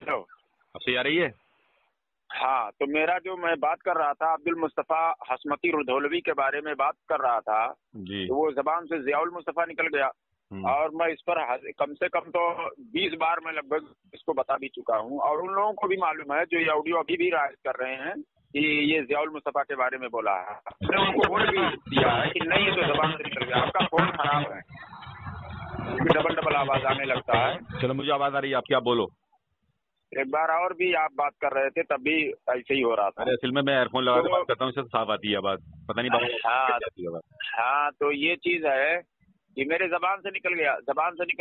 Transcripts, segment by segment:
Hello. अब सही आ रही है? हाँ, तो मेरा जो मैं बात कर रहा था अब्दुल मुस्तफा हसमती रुधौलवी के बारे में बात कर रहा था, जी। तो वो जबान से जियाउल मुस्तफा निकल गया। और मैं इस पर कम से कम तो 20 बार मैं लगभग इसको बता भी चुका हूँ, और उन लोगों को भी मालूम है जो ये ऑडियो अभी भी राइज कर रहे हैं कि ये जियाउल मुस्तफा के बारे में बोला है। मैंने उनको बोल भी दिया है कि नहीं, ये तो जबान से निकल गया, आपका फोन खराब है, डबल डबल आवाज आने लगता है। चलो, मुझे आवाज आ रही है, आप क्या बोलो। एक बार और भी आप बात कर रहे थे, तब भी ऐसे ही हो रहा था। अरे असल में मैं एयरफोन लगा के बात करता हूँ, इससे साफ आती है आवाज, पता नहीं बाबा। हाँ, तो ये चीज है कि मेरे जबान से निकल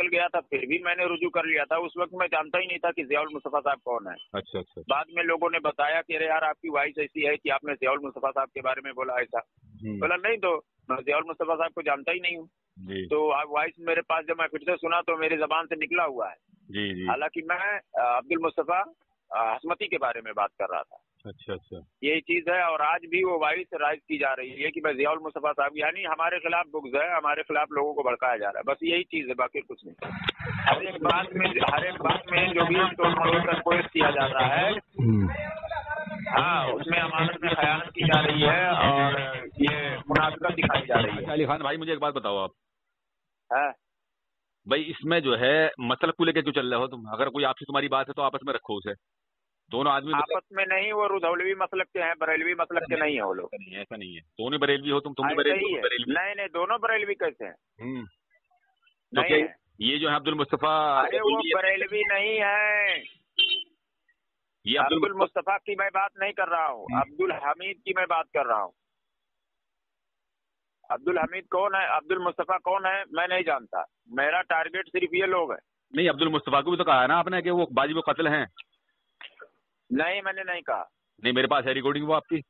गया था, फिर भी मैंने रुजू कर लिया था। उस वक्त मैं जानता ही नहीं था कि जियाउल मुस्तफा साहब कौन है। अच्छा अच्छा। बाद में लोगों ने बताया कि अरे यार, आपकी वॉइस ऐसी है कि आपने जियाउल मुस्तफा साहब के बारे में बोला ऐसा। बोला नहीं, तो मैं जियाउल मुस्तफा साहब को जानता ही नहीं हूँ। तो आप वॉइस मेरे पास जब मैं फिर से सुना तो मेरे जबान से निकला हुआ है। जी। हालांकि मैं अब्दुल मुस्तफा हसमती के बारे में बात कर रहा था। अच्छा अच्छा। यही चीज है, और आज भी वो वॉइस राइज की जा रही है कि मैं जियाउल मुस्तफा साहब, यानी हमारे खिलाफ बुग़्ज़ है, हमारे खिलाफ लोगों को भड़काया जा रहा है। बस यही चीज है, बाकी कुछ नहीं। हर एक बात में जो भी पेश किया जाता है, हाँ, उसमें अमानत में खयानत की जा रही है और ये मुनाफिकत दिखाई जा रही है। अली खान भाई, मुझे एक बात बताओ आप। है भाई, इसमें जो है मसलक को लेके क्यों चल रहे हो तुम? अगर कोई आपसे तुम्हारी बात है तो आपस में रखो उसे। दोनों आदमी आपस में नहीं, वो रुधौलवी मसलक के हैं, बरेलवी मसलक के नहीं है वो लोग। नहीं, ऐसा नहीं है। दोनों बरेलवी हो तुम भी बरेलवी हो। नहीं, दोनों बरेलवी कैसे हैं? तो नहीं क्या है। ये जो है अब्दुल मुस्तफा? अरे वो बरेलवी नहीं है, ये अब्दुल मुस्तफा की मैं बात नहीं कर रहा हूँ, अब्दुल हमीद की मैं बात कर रहा हूँ। अब्दुल हमीद कौन है, अब्दुल मुस्तफा कौन है, मैं नहीं जानता। मेरा टारगेट सिर्फ ये लोग है। नहीं, अब्दुल मुस्तफा को भी तो कहा है ना आपने कि वो बाजी वो कत्ल हैं। नहीं, मैंने नहीं कहा। नहीं, मेरे पास है रिकॉर्डिंग वो आपकी।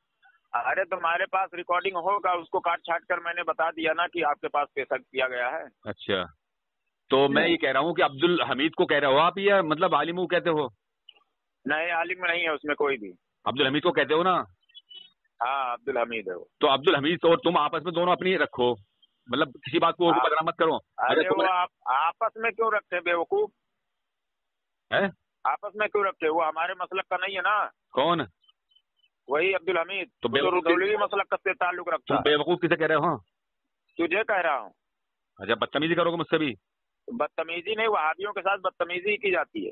अरे तुम्हारे पास रिकॉर्डिंग होगा, उसको काट छाट कर मैंने बता दिया ना कि आपके पास पेश किया गया है। अच्छा, तो मैं ये कह रहा हूँ कि अब्दुल हमीद को कह रहे हो आप, या मतलब आलिम को कहते हो? नहीं, आलिम नहीं है उसमें कोई भी। अब्दुल हमीद को कहते हो ना? हाँ, अब्दुल हमीद है वो। तो अब्दुल हमीद और तुम आपस में दोनों अपनी रखो, मतलब किसी बात को बदनाम मत करो। अरे वो आप आपस में क्यों रखते बेवकूफ? है आपस में क्यों रखते? वो हमारे मसलक का नहीं है ना। कौन? वही अब्दुल हमीद। तो रुधौलवी मसलक से ताल्लुक रखता है। बेवकूफ किसे कह रहे हो? हाँ, तुझे कह रहा हूँ। अच्छा, बदतमीजी करोगे मुझसे भी? बदतमीजी नहीं, वहाबियों के साथ बदतमीजी की जाती है।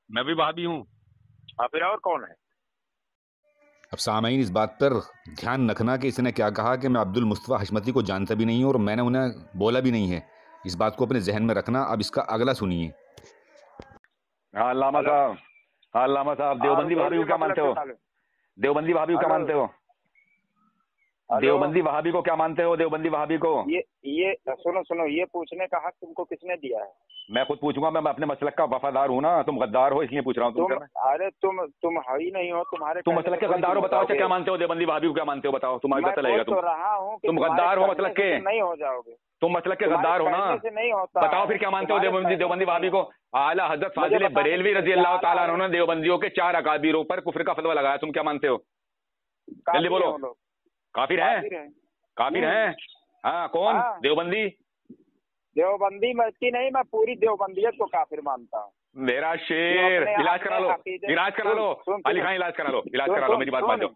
मैं भी वहाबी हूँ। फिर और कौन है? अब सामईन, इस बात पर ध्यान रखना कि इसने क्या कहा कि मैं अब्दुल मुस्तफा हशमती को जानता भी नहीं हूँ और मैंने उन्हें बोला भी नहीं है। इस बात को अपने जहन में रखना। अब इसका अगला सुनिए। हाँ लामा साहब, हाँ लामा साहब, देवबंदी वहाबी को क्या मानते हो? देवबंदी वहाबी को क्या मानते हो? देवबंदी वहाबी को क्या मानते हो? देवबंदी वहाबी को ये सुनो, ये पूछने का हक तुमको किसने दिया है? मैं खुद पूछूंगा। मैं अपने मसलक का वफादार हूँ ना, तुम गद्दार हो इसलिए पूछ रहा हूँ। अरे तुम ही नहीं हो, तुम्हारे तुम मसलक के गद्दार हो। बताओ क्या मानते हो? देवबंदी वहाबी को क्या मानते हो? बताओ, तुम्हारी पता लगेगा। तुम रहा हूँ, तुम गद्दार हो, मसलक के नहीं हो जाओगे। तुम मसलक के गद्दार हो ना। नहीं होता। बताओ फिर क्या मानते हो देवबंदी वहाबी को? आला हजरत फाजिल बरेलवी रजी अल्लाह ताला अन्हु ने देवबंदियों के 4 अकाबीरों पर कुफ्र का फतवा लगाया। तुम क्या मानते हो? जल्दी बोलो। काफिर है? काफिर है? हाँ, कौन? देवबंदी। देवबंदी मस्ती नहीं, मैं पूरी देवबंदियत को काफिर मानता हूँ। मेरा शेर, इलाज करा लो, इलाज करा लो अली खान, इलाज करा लो, इलाज करा लो, मेरी बात मान लो।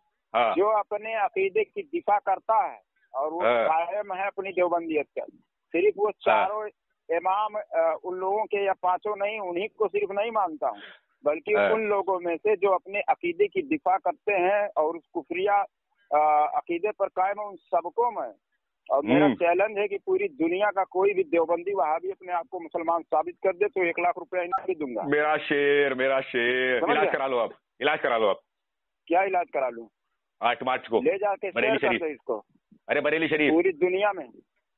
जो अपने अकीदे की दिफा करता है और वो कायम है अपनी देवबंदियत का, सिर्फ वो चारों इमाम उन लोगों के या 5 नहीं, उन्हीं को सिर्फ नहीं मानता हूँ, बल्कि उन लोगों में से जो अपने अकीदे की दिफा करते हैं और उस कुफरिया अकीदे पर कायम है, उन सबको मैं। और मेरा चैलेंज है कि पूरी दुनिया का कोई भी देवबंदी वहाबी अपने आप को मुसलमान साबित कर दे तो 1 लाख रुपया इनाम भी दूंगा। मेरा शेर, मेरा शेर। इलाज करा लो आप, इलाज करा लो आप। क्या इलाज करा लूं? 8 मार्च को ले जाके बरेली शरीफ इसको। अरे बरेली शरीफ पूरी दुनिया में।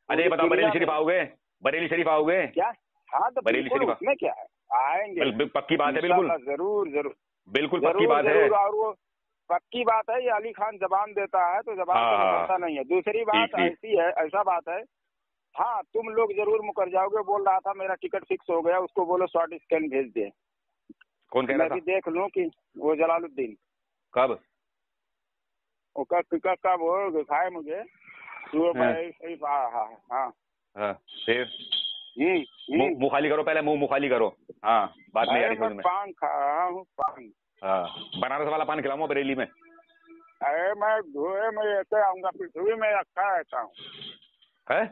अरे बताओ, बरेली शरीफ आओगे? बरेली शरीफ आओगे क्या? हाँ, तो बरेली शरीफ उसमें क्या है, आएंगे। पक्की बात है? बिल्कुल जरूर बिल्कुल पक्की बात है। और वो पक्की बात है, ये अली खान जबान देता है तो जबान से निकलता नहीं है। दूसरी बात ऐसी है, ऐसा बात है, हाँ, तुम लोग जरूर मुकर जाओगे। बोल रहा था मेरा टिकट फिक्स हो गया, उसको बोलो शॉर्ट स्कैन भेज दे। कौन कह रहा था? मैं भी देख लूं कि वो जलालुद्दीन कब टिकट कब हो दिखाए मुझे। फिर मुंह खाली करो, पहले मुंह खाली करो। हाँ, बात नहीं आ रही समझ में। पान खा रहा हूँ, पान। हाँ, बनारस वाला पान खिलाऊंगा बरेली में। अरे मैं धुए में लेते आऊंगा, पृथ्वी में रखा रहता हूँ। है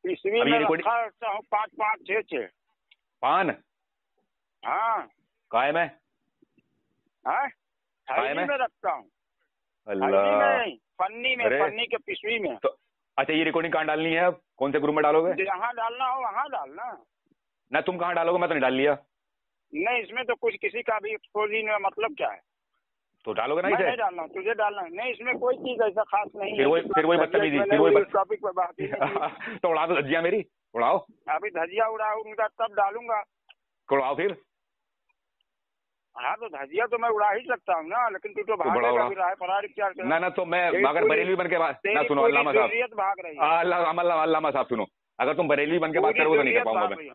पृथ्वी में रखा रहता हूँ, 5-5, 6-6 पान। हाँ, काय में? हाँ, थैली में रखता हूँ। अल्लाह, पन्नी में, पन्नी के पिशवी में। तो अच्छा, ये रिकॉर्डिंग कहाँ डालनी है? अब कौन से ग्रुप में डालोगे? जहाँ डालना हो वहाँ डालना। ना तुम कहाँ डालोगे? मैं तो नहीं डाल लिया। नहीं, इसमें तो कुछ किसी का भी एक्सपोजिंग में मतलब क्या है? तो डालोगे ना इसे? नहीं डालना, तुझे डालना नहीं। इसमें कोई चीज ऐसा खास नहीं है। फिर वही बदतमीजी, फिर वही टॉपिक पर बात ही नहीं। तो उड़ा दो धज्जियां मेरी, उड़ाओ। अभी धज्जिया उड़ाऊंगा तब डालूंगा। उड़ाओ फिर। हाँ, तो धजिया तो मैं उड़ा ही सकता हूँ ना, लेकिन तू तो भागेगा भी रहा है, फरार क्या कर। ना तो मैं अगर बरेलवी बन के बात ना सुनो, अल्लामा साहब भाग रही है। अल्लामा साहब सुनो, अगर तुम बरेलवी बन के बात करोगे तो नहीं कर पाऊंगा मैं।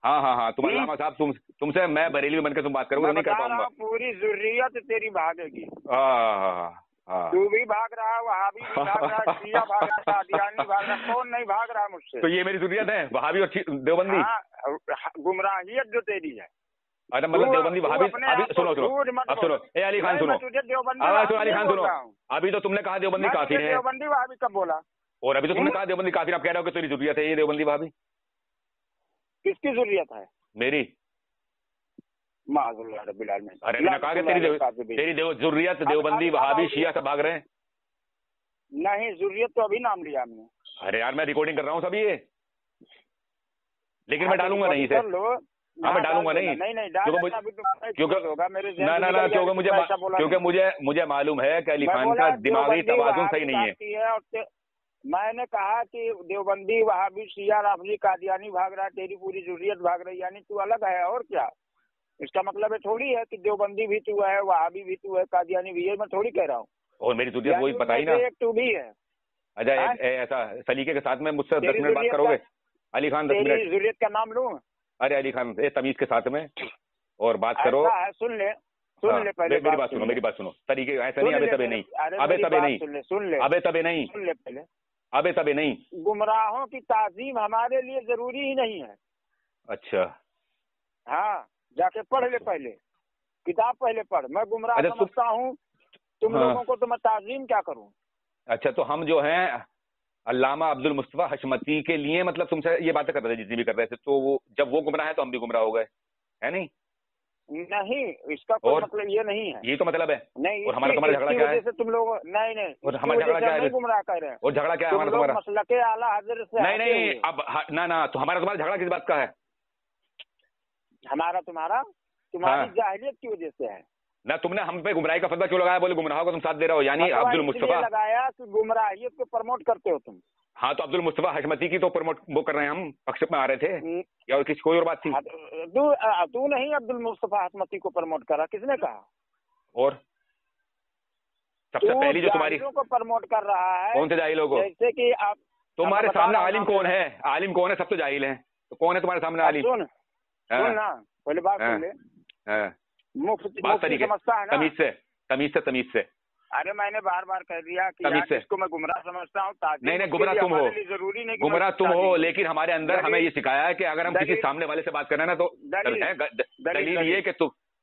हाँ, तुम अल्लामा साहब, तुमसे मैं बरेलवी बन के तुम बात करोगे तो नहीं कर पाऊंगा। पूरी ज़ुर्रियत तेरी भागेगी। हाँ, तू भी भाग रहा है, वहाबी भी भाग रहा है, शिया भाग रहा है, कादियानी भाग रहा है, कौन नहीं भाग रहा मुझसे? तो ये मेरी ज़ुर्रियत है, वहाबी और देवबंदी। गुमराहियत जो तेरी है। अरे मतलब देवबंदी वहाबी। अभी सुनो, अब सुनो, ए अली खान सुनो, अली खान सुनो। अभी तो तुमने कहा देवबंदी काफिर है। देवबंदी वहाबी कब बोला? और अभी तो तुमने कहा देवबंदी काफिर, आप कह रहे हो कि तेरी ज़ुर्रियत है ये देवबंदी वहाबी। किसकी ज़ुर्रियत है? मेरी। अरे मैंने कहा कि तेरी ज़ुर्रियत देवबंदी वहाबी शिया से भाग रहे हैं। नहीं, ज़ुर्रियत तो अभी नाम लिया हमने। अरे यार, मैं रिकॉर्डिंग कर रहा हूँ सभी ये, लेकिन मैं डालूंगा नहीं इसे। हाँ, मैं डालूंगा नहीं, क्योंकि मुझे मालूम है कि अली खान का दिमागी तवाज़ुन सही नहीं है। मैंने कहा कि देवबंदी वहाबी शिया राफजी कादियानी भाग रहा है, तेरी पूरी ज़ुर्रियत भाग रही है, यानी तू अलग है और क्या? इसका मतलब है थोड़ी है कि देवबंदी भी तू है, वहाबी भी तू है, कादियानी भी है। मैं थोड़ी कह रहा हूँ। और मेरी ज़ुर्रियत वही पता ही ना, एक तू भी है। अच्छा, ऐसा सलीके के साथ में मुझसे 10 मिनट बात करोगे? अली खान 10 मिनट। ज़ुर्रियत का नाम लूं? अरे अली खान, तमीज के साथ में और बात करो। सुन ले पहले मेरी बात सुनो। तरीके ऐसे नहीं, अबे तबे नहीं, अबे तबे नहीं, सुन ले अबे तबे नहीं, सुन ले पहले, अबे तबे नहीं। गुमराहों की ताजीम हमारे लिए जरूरी ही नहीं है। अच्छा, हाँ, जाके पढ़ ले, पहले किताब पहले पढ़। मैं गुमराह समझता हूँ तुम लोगों को, तो मैं ताजीम क्या करूँ? अच्छा, तो हम जो हैं अल्लामा अब्दुल मुस्तफा हशमती के लिए मतलब तुमसे ये बातें कर रहे थे जितनी भी कर रहे थे, तो वो जब वो गुमराह है तो हम भी गुमराह हो गए, है नहीं? नहीं, इसका कोई मतलब ये नहीं है। ये तो मतलब है। नहीं, और तुम्हारा झगड़ा क्या है? तुम लोग नहीं, और हमारा झगड़ा क्या है? गुमराह कर रहे हैं। और झगड़ा क्या है हमारा तुम्हारा? मसलके आला हज़रत से नहीं, अब ना, तो हमारा तुम्हारा झगड़ा किस बात का है? हमारा तुम्हारी जाहिलियत की वजह से है ना। तुमने हम पे गुमराही का फतवा क्यों लगाया? बोले गुमराहों को तुम साथ दे रहे हो, यानी अब्दुल मुस्तफा लगाया कि गुमराहियत को प्रमोट करते हो तुम। हाँ, तो अब्दुल मुस्तफा हशमती की तो प्रमोट वो कर रहे हैं हम, पक्ष में आ रहे थे, या और किसी कोई और बात थी? तू नहीं अब्दुल मुस्तफा हशमती को प्रमोट करा, किसने कहा? और सबसे पहली जो तुम्हारी को प्रमोट कर रहा है। कौन से जाहिलों को? जैसे कि आप तुम्हारे सामने आलिम कौन है? आलिम कौन है? सब तो जाहिल है, तो कौन है तुम्हारे सामने आलिम? सुन ना, पहले बात सुन ले। मुफ्ती समझता है ना? तमीज से। अरे मैंने बार बार कह दिया कि इसको मैं गुमराह समझता हूँ। नहीं, गुमराह तुम हो, गुमराह तुम हो, लेकिन हमारे अंदर हमें ये सिखाया है कि अगर हम किसी सामने वाले से बात कर रहे हैं ना, तो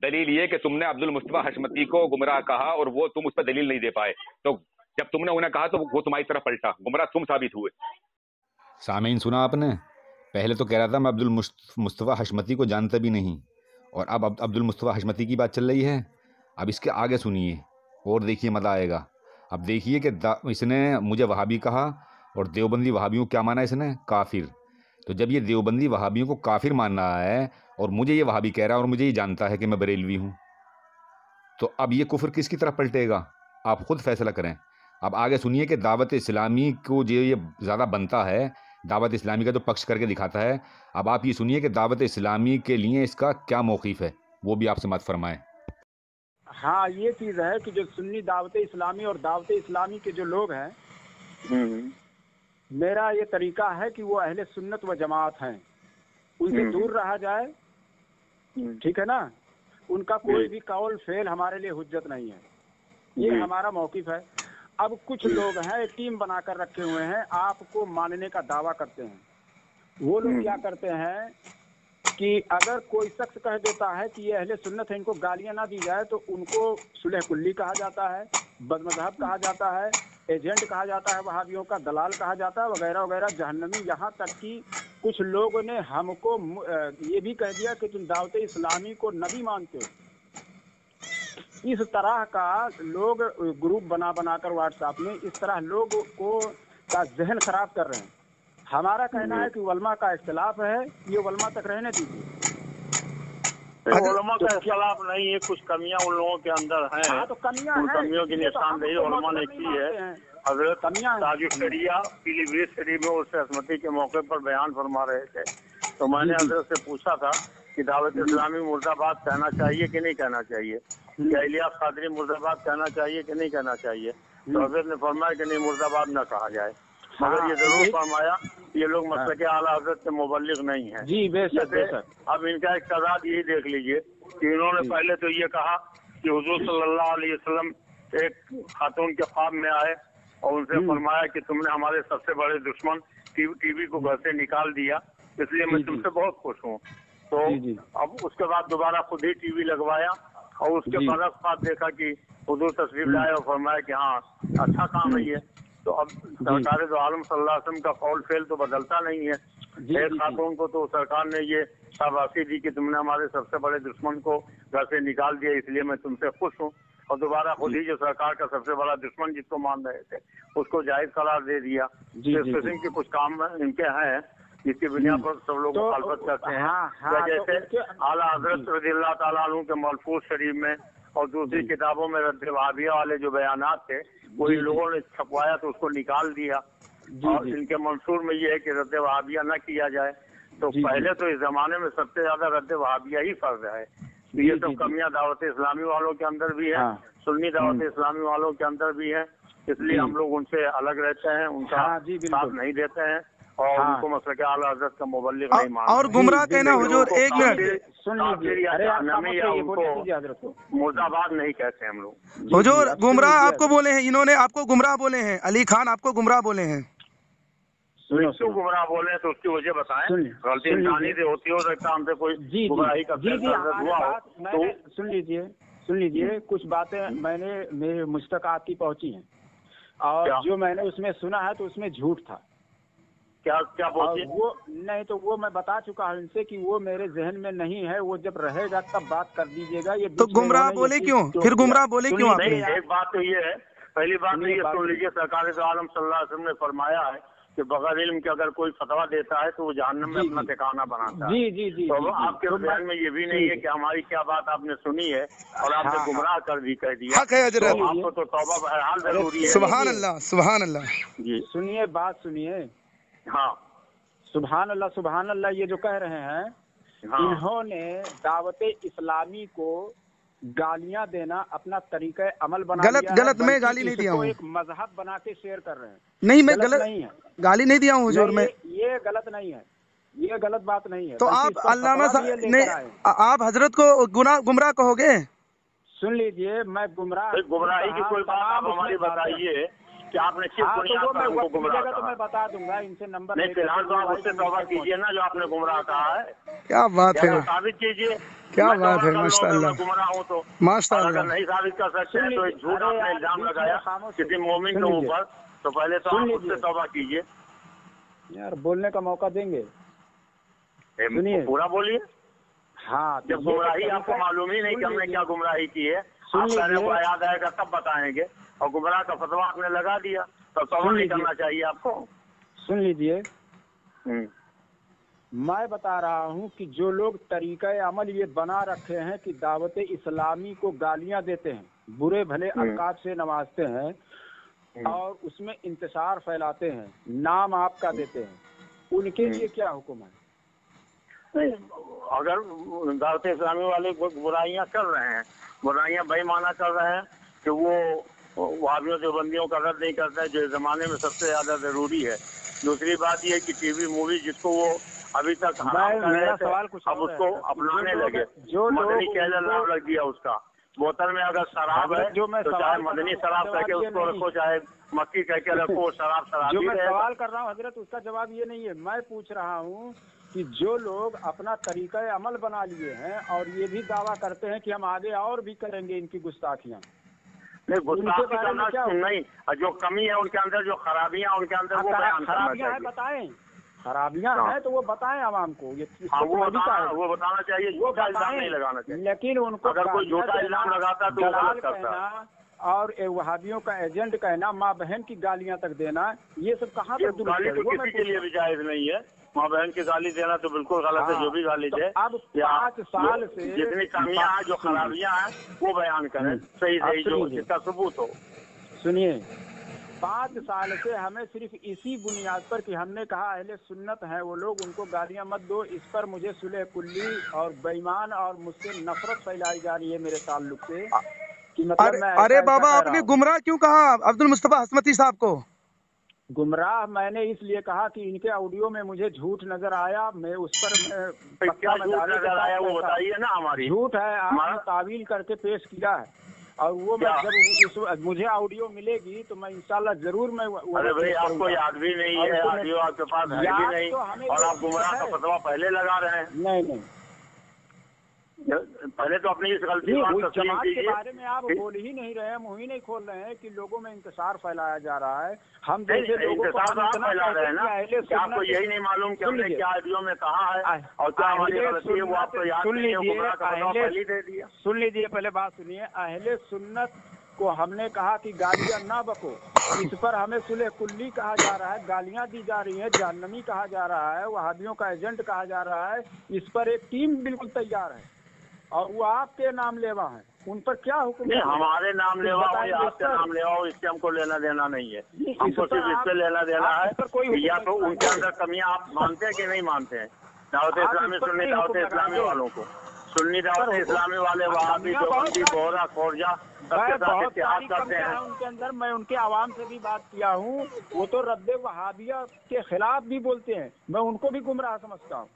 दलील ये कि तुमने अब्दुल मुस्तफा हशमती को गुमराह कहा और वो तुम उस पर दलील नहीं दे पाए, तो जब तुमने उन्हें कहा तो वो तुम्हारी तरफ पलटा, गुमराह तुम साबित हुए। सामीन सुना आपने? पहले तो कह रहा था मैं अब्दुल मुस्तफा हशमती को जानता भी नहीं, और अब अब्दुल मुस्तफा हशमती की बात चल रही है। अब इसके आगे सुनिए और देखिए, मज़ा आएगा। अब देखिए कि इसने मुझे वहाबी कहा और देवबंदी वहाबियों क्या माना इसने? काफिर। तो जब ये देवबंदी वहाबियों को काफिर मान रहा है और मुझे ये वहाबी कह रहा है और मुझे ये जानता है कि मैं बरेलवी हूँ, तो अब ये कुफ्र किसकी तरफ पलटेगा? आप खुद फैसला करें। अब आगे सुनिए कि दावत इस्लामी को जो ये ज़्यादा बनता है, दावत इस्लामी का जो पक्ष करके दिखाता है, अब आप ये सुनिए कि दावत इस्लामी के लिए इसका क्या मौक़िफ़ है, वो भी आपसे मत फरमाएं। हाँ, ये चीज़ है कि जो सुन्नी दावत इस्लामी और दावत इस्लामी के जो लोग हैं, मेरा ये तरीका है कि वो अहले सुन्नत व जमात हैं, उनसे दूर रहा जाए, ठीक है ना? उनका कोई भी कौल फेल हमारे लिए हुज्जत नहीं है, ये हमारा मौक़िफ़ है। अब कुछ लोग हैं एक टीम बनाकर रखे हुए हैं, आपको मानने का दावा करते हैं। वो लोग क्या करते हैं कि अगर कोई शख्स कह देता है कि ये अहले सुन्नत है, इनको गालियां ना दी जाए, तो उनको सुलह कुल्ली कहा जाता है, बदमज़हब कहा जाता है, एजेंट कहा जाता है, वहाबियों का दलाल कहा जाता है, वगैरह वगैरह, जहन्नमी। यहाँ तक कि कुछ लोगों ने हमको ये भी कह दिया कि तुम दावत इस्लामी को नबी मानते हो। इस तरह का लोग ग्रुप बनाकर व्हाट्सएप में इस तरह लोगों को का जहन खराब कर रहे हैं। हमारा कहना है कि उलमा का इख्तिलाफ है, ये उलमा तक रहने दीजिए। उलमा का इख्तिलाफ नहीं है, कुछ कमियां उन लोगों के अंदर हैं। हाँ, तो कमियां हैं, कमियों की निशानदेही उलमा ने की है। हजरत ताजुल शरिया पीलीभीत शरीफ में उस असमती के मौके पर बयान फरमा रहे थे, तो मैंने हजरत से पूछा था कि दावत इस्लामी मुर्दाबाद कहना चाहिए कि नहीं कहना चाहिए, क्या इलियास कादरी मुर्दाबाद कहना चाहिए कि नहीं कहना चाहिए। तो हजरत ने फरमाया कि नहीं, मुर्दाबाद न कहा जाए, मगर ये जरूर फरमाया ये लोग मसलक के आला हजरत के मुबल्लिग नहीं है। जी बेशक। अब इनका एक तजाद यही देख लीजिए कि इन्होंने पहले तो ये कहा कि हुजूर सल्लल्लाहु अलैहि वसल्लम एक खातून के ख्वाब में आए और उनसे फरमाया कि तुमने हमारे सबसे बड़े दुश्मन टीवी को घर से निकाल दिया, इसलिए मैं तुमसे बहुत खुश हूँ। तो अब उसके बाद दोबारा खुद ही टीवी लगवाया और उसके बाद देखा कि हुजूर तशरीफ लाए और फरमाया कि हाँ अच्छा काम है ये। तो अब सरकार दो आलम सल्लल्लाहु अलैहि वसल्लम का कौल फेल तो बदलता नहीं है। एक खातून को तो सरकार ने ये शाबाशी दी कि तुमने हमारे सबसे बड़े दुश्मन को घर से निकाल दिया, इसलिए मैं तुमसे खुश हूँ। और दोबारा खुद ही जो सरकार का सबसे बड़ा दुश्मन जिसको मान रहे थे उसको जायज करार दे दिया। इस किस्म के कुछ काम इनके हैं जिसकी बुनियाद पर सब लोग मुखालफत करते हैं। जैसे आला हजरत रज़ियल्लाहु ताला अन्हु के मलफूज शरीफ में और दूसरी किताबों में रद्द वहाबिया वाले जो बयानात थे वो इन लोगों ने छपवाया तो उसको निकाल दिया। और इनके मंसूर में ये है कि रद्द वहाबिया न किया जाए। तो पहले तो इस जमाने में सबसे ज्यादा रद्द वहाबिया ही फर्ज है। ये सब कमियां दावत इस्लामी वालों के अंदर भी है, सुन्नी दावत इस्लामी वालों के अंदर भी है, इसलिए हम लोग उनसे अलग रहते हैं, उनका साथ नहीं देते हैं और उनको मसलक आला हज़रत का मुबल्लिग नहीं मानते। और गुमराह कहना हुजूर, एक मिनट मुर्दाबाद नहीं कहते हम लोग। हुजूर गुमराह आपको बोले हैं, इन्होंने आपको गुमराह बोले हैं, अली खान आपको गुमराह बोले हैं। क्यों गुमराह बोले तो उसकी वजह बताएं। गलती इंसानी से होती हो सकता हमसे कोई गुमराही का हुआ हो। सुन लीजिए कुछ बातें मेरे मुझ तक आपकी पहुंची हैं और जो मैंने उसमें सुना है तो उसमें झूठ था। क्या बोलिए? वो नहीं तो वो मैं बता चुका हूँ इनसे कि वो मेरे जहन में नहीं है, वो जब रहेगा तब बात कर दीजिएगा। ये तो गुमराह बोले क्यों? फिर गुमराह बोले क्यों आपने? एक बात तो ये है, पहली बात तो ये सुन लीजिए, सरकार दो आलम सल्लल्लाहु अलैहि वसल्लम ने फरमाया है कि बगैर इल्म के अगर कोई फतवा देता है तो वो जहन्नम में अपना ठिकाना बनाता है। जी। तो आपके ध्यान में ये भी नहीं है कि हमारी क्या बात आपने सुनी है और आपने गुमराह कर दिया। आपको तो तौबा बहरहाल जरूरी है। सुभान अल्लाह, सुभान अल्लाह। जी सुनिए, बात सुनिए। हाँ सुभान अल्लाह। ये जो कह रहे हैं इन्होंने दावत इस्लामी को गालियां देना अपना तरीका अमल बना लिया। गलत मैं गाली नहीं दिया हूँ, एक मजहब बना के शेयर कर रहे हैं। नहीं मैं गलत नहीं है, गाली नहीं दिया हूँ हुजूर मैं। ये गलत नहीं है, ये गलत बात नहीं है। तो आप अल्लामा नहीं, आप हजरत को गुमराह कहोगे? सुन लीजिए, मैं गुमराही की कोई बात आप हमारी बताइए कि आपने किस बुनियाद पर हमको गुमराह कहा? तो मैं बता दूंगा, इनसे नंबर नहीं। फिलहाल तो आप उससे तौबा कीजिए ना जो आपने गुमराह कहा है। क्या बात है, साबित कीजिए। क्या बात है, माशाअल्लाह। गुमराह हूँ तो माशाअल्लाह। अगर नहीं साबित कर सकते हैं तो झूठ आपने इल्जाम लगाया किसी मोमिन के ऊपर, तो पहले तो आप उससे तौबा कीजिए। यार बोलने का मौका देंगे, सुनिए पूरा बोलिए। हाँ, जब गुमराही आपको मालूम ही नहीं कि हमने क्या गुमराही की है, आप कहने को याद आएगा तब बताएंगे, और गुमराह का फतवा आपने लगा दिया तो तौबा नहीं करना चाहिए आपको। सुन लीजिए, मैं बता रहा हूँ कि जो लोग तरीका अमल ये बना रखे हैं कि दावत इस्लामी को गालियां देते हैं, बुरे भले अल्काब से नवाजते हैं और उसमें इंतशार फैलाते हैं, नाम आपका देते हैं, उनके लिए क्या हुक्म है? अगर दावत इस्लामी वाले बुराइयां कर रहे हैं, बुराइयां बेईमाना कर रहे हैं कि वो वहाबियों देवबंदियों का रद्द नहीं करता है जो जमाने में सबसे ज्यादा जरूरी है। दूसरी बात यह कि टीवी मूवी जिसको वो अभी तक मेरा सवाल कुछ अब उसको अपनाने लगे, जो मदनी कहला नाम लग दिया उसका, बोतल में अगर शराब है तो चाहे मदनी शराब कह के उसको रखो, चाहे मक्की कह के रखो, शराब शराब। जो मैं सवाल कर रहा हूँ हजरत, उसका जवाब ये नहीं है। मैं पूछ रहा हूँ कि जो लोग अपना तरीका अमल बना लिए हैं और ये भी दावा करते हैं कि हम आगे और भी करेंगे इनकी गुस्ताखियाँ, नहीं गुस्ताखी करना नहीं, जो कमी है उनके अंदर, जो खराबियाँ उनके अंदर, वो खराबियाँ है बताएं, खराबियाँ हैं तो वो बताएं आवाम को। ये वो बताना चाहिए, वो इल्जाम नहीं लगाना चाहिए। लेकिन उनको अगर कोई झूठा इल्जाम लगाता तो गलत करता, और वहाबियों का एजेंट कहना, माँ बहन की गालियाँ तक देना, ये सब कहाँ तक दुरुस्त है? तो किसी के लिए भी जायज नहीं है। माँ बहन की गाली देना तो बिल्कुल गलत है, जो भी गाली दे। अब 5 साल से जितनी कमियां हैं, जो खराबियां हैं, वो बयान करें सही सही, जो जिसका सबूत हो। सुनिए, 5 साल से हमें सिर्फ इसी बुनियाद पर कि हमने कहा अहले सुन्नत है वो लोग, उनको गालियां मत दो, इस पर मुझे सुलह कुल्ली और बेईमान और मुझसे नफरत फैलाई जा रही है मेरे ताल्लुक से कि मतलब अरे बाबा, आपने गुमराह क्यों कहा अब्दुल मुस्तफा हशमती साहब को? गुमराह मैंने इसलिए कहा कि इनके ऑडियो में मुझे झूठ नजर आया, मैं उस पर क्या झूठ नजर आया वो बताइए ना। हमारी झूठ है, आपने तावील करके पेश किया है, और वो मैं जब मुझे ऑडियो मिलेगी तो मैं इंशाल्लाह जरूर मैं अरे भाई आपको याद भी नहीं है, ऑडियो आपके पास है भी नहीं, और आप गुमराह का फतवा पहले लगा रहे हैं। नहीं, पहले तो अपनी इस गलती जमात के बारे में आप बोल ही नहीं रहे हैं, मुँह ही नहीं खोल रहे हैं कि लोगों में इंतशार फैलाया जा रहा है। हम जैसे लोगों को फैला रहे हैं ना, आपको यही नहीं मालूम कि हमने क्या ऑडियो में कहा है और क्या हमारी गलती है, वो आपको याद नहीं है। गुमराह का फतवा पहले दे दिया। सुन लीजिए, पहले बात सुनिए। अहले सुन्नत को हमने कहा कि गालियां ना बको, इस पर हमें सुलह कुल्ली कहा जा रहा है, गालियां दी जा रही है, जहन्नमी कहा जा रहा है, वहाबियों का एजेंट कहा जा रहा है। इस पर एक टीम बिल्कुल तैयार है और वो आपके नाम लेवा है, उन पर क्या हुक्म? नहीं, हमारे नाम लेवा हो या आपके नाम लेवा हो, इससे हमको लेना देना नहीं है। हमको सिर्फ इससे लेना देना है या तो उनके अंदर कमियां आप मानते हैं कि नहीं मानते हैं। दावत इस्लामी, सुन्नी दावत इस्लामी वालों को, सुन्नी दावत इस्लामी वाले वहाबी, देवबंदी, बोहरा, खोरजा बहुत सारी कमियां हैं उनके अंदर। मैं उनके आवाम से भी बात किया हूँ, वो तो रद्द वहाबिया के खिलाफ भी बोलते हैं, मैं उनको भी गुमराह समझता हूँ।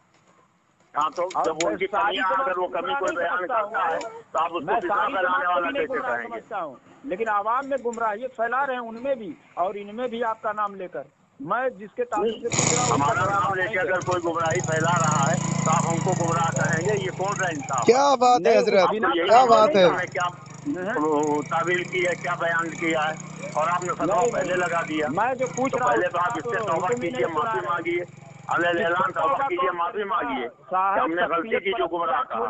हाँ, तो जब उनकी कमियां, अगर वो कमी कोई बयान करता है तो आप उसको फैलाने वाला कैसे कहेंगे? लेकिन आवाम में गुमराहियत फैला रहे हैं उनमें भी और इनमें भी आपका नाम लेकर। मैं जिसके ताल्लुक से हमारा नाम लेके अगर कोई गुमराही फैला रहा है तो आप हमको गुमराह कहेंगे? ये कौन सा इंसाफ? क्या बात है हजरत, क्या बात है? क्या तावील की है, क्या बयान किया है, और आपने फतवा पहले लगा दिया। मैं जो पूछ रहा हूँ, पहले तो आप इससे तौबा कीजिए, माफी मांगिए, ऐलान तौबा कीजिए, माफी मांगिए, हमने गलती की जो गुमराह कहा,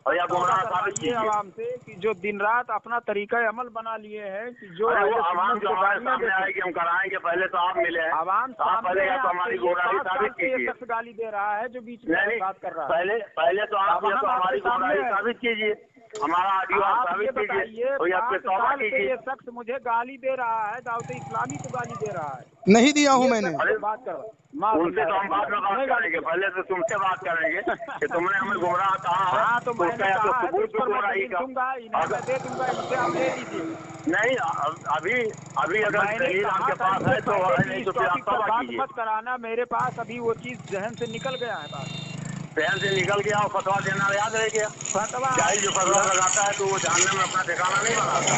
और या गुमराह साबित कीजिए आवाम से कि जो दिन रात अपना तरीका अमल बना लिए हैं कि जो आवाम जो हमारे सामने आएगी हम कराएंगे। पहले तो आप मिले हैं, आवाम पहले तो हमारी गुमराही साबित कीजिए। शख्स गाली दे रहा है जो बीच में बात कर रहा है, पहले तो आप हमारी गुमराही साबित कीजिए, हमारा ऑडियो आप साबित कीजिए, और या फिर तौबा कीजिए। ये शख्स मुझे गाली दे रहा है, दावत इस्लामी को गाली दे रहा है। नहीं दिया हूँ मैंने। बात कर उनसे तो हम बाद में बात करेंगे, पहले तो तुमसे बात करेंगे कि तुमने हमें गुमराह कहा है। हाँ, तो मैंने कहा है सबूत दे दूंगा, इनसे आप ले लीजिए। नहीं, अभी अगर दलील आपके पास है तो नहीं, तो फिर आप तौबा कीजिए। मत कराना, मेरे पास अभी वो चीज जहन से निकल गया है, बात जहन से निकल गया और फतवा देना याद रह गया। जाहिल जो फतवा लगाता है तो वो जानने में अपना ठिकाना नहीं बनाता।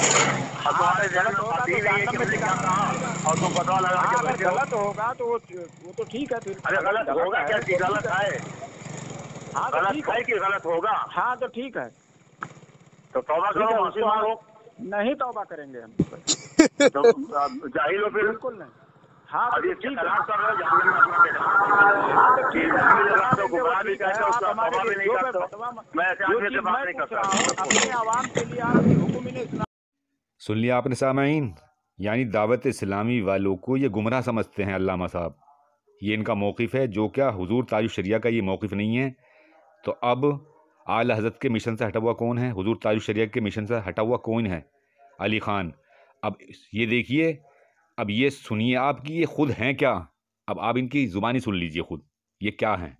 तुम्हारे जहन में बात ही नहीं है कि मैंने क्या कहा और तुम फतवा लगा के बैठे हो। गलत होगा तो वो तो ठीक है फिर। अरे गलत होगा क्या? गलत है, गलत है कि गलत होगा? हाँ तो ठीक है, तो तौबा करो, माफी मांगो। नहीं तौबा करेंगे हम तो जाहिल हो फिर? बिल्कुल नहीं। हाँ अभी इसके खिलाफ कर रहे हो, जानने में अपना ठिकाना गुमराह भी कहते हो, उसका तौबा भी नहीं करते। मैं ऐसे आदमी से बात नहीं करता। अपने आवाम के लिए आप हुक्म ही नहीं सुना। सुन लिया आपने सामाईन, यानी दावत इस्लामी वालों को ये गुमराह समझते हैं अल्लामा साहब। ये इनका मौक़िफ़ है, जो क्या हुजूर ताजुश शरिया का ये मौक़िफ़ नहीं है। तो अब आला हज़रत के मिशन से हटा हुआ कौन है? हुजूर ताजुश शरिया के मिशन से हटा हुआ कौन है? अली ख़ान। अब ये देखिए, अब ये सुनिए आप कि ये खुद हैं क्या। अब आप इनकी ज़ुबानी सुन लीजिए खुद, ये क्या हैं।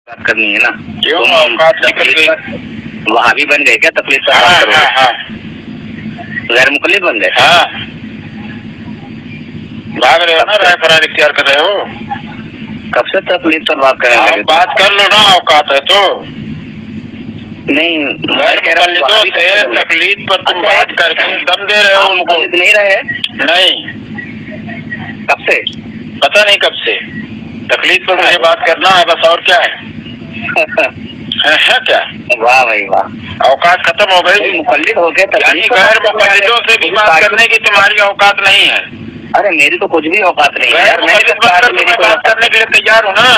बात करनी है ना, वहाबी बन गए क्या? तकलीफ गैर मुकल्लिद बन गए। भाग रहे हो ना, राय फरार इख्तियार कर रहे हो। कब से तकलीफ पर बात करें? बात कर लो ना, औकात है तो। नहीं, मुकल्लिदों से तकलीद पर तुम बात करके दम दे रहे हो। मुकल्लिद नहीं रहे? नहीं। कब से? पता नहीं कब से। तकलीद पर मुझे बात करना है बस, और क्या है क्या? वाह भाई वाह, औकात खत्म हो गई। मुकल्लिद हो गए, यानी गैर मुकल्लिदों से भी बात करने की तुम्हारी औकात नहीं है। अरे मेरी तो कुछ भी औकात नहीं है यार, मैं बात करने के लिए तैयार हूँ ना।